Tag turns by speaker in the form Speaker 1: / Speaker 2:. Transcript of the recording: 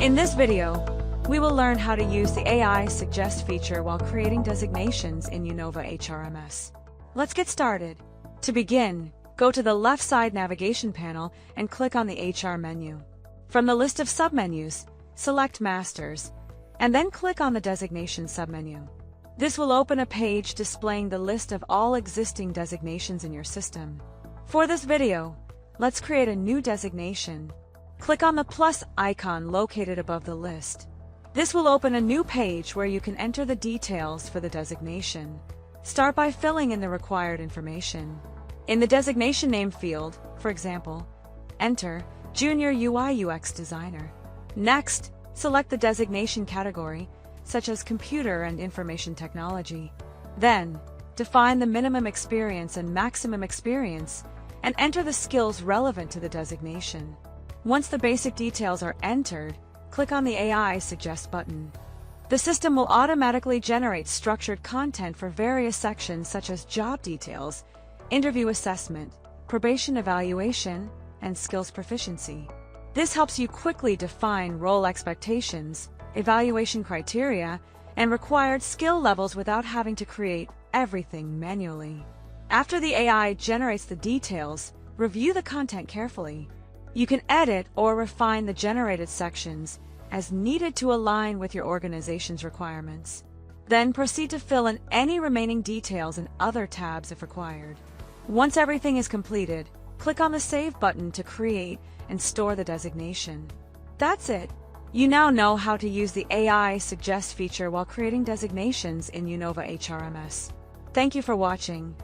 Speaker 1: In this video, we will learn how to use the AI Suggest feature while creating designations in uKnowva HRMS. Let's get started. To begin, go to the left side navigation panel and click on the HR menu. From the list of submenus, select Masters, and then click on the Designation submenu. This will open a page displaying the list of all existing designations in your system. For this video, let's create a new designation. Click on the plus icon located above the list. This will open a new page where you can enter the details for the designation. Start by filling in the required information. In the designation name field, for example, enter Junior UI/UX Designer. Next, select the designation category, such as Computer and Information Technology. Then, define the minimum experience and maximum experience, and enter the skills relevant to the designation. Once the basic details are entered, click on the AI Suggest button. The system will automatically generate structured content for various sections such as job details, interview assessment, probation evaluation, and skills proficiency. This helps you quickly define role expectations, evaluation criteria, and required skill levels without having to create everything manually. After the AI generates the details, review the content carefully. You can edit or refine the generated sections as needed to align with your organization's requirements. Then proceed to fill in any remaining details in other tabs if required. Once everything is completed, click on the Save button to create and store the designation. That's it. You now know how to use the AI Suggest feature while creating designations in uKnowva HRMS. Thank you for watching.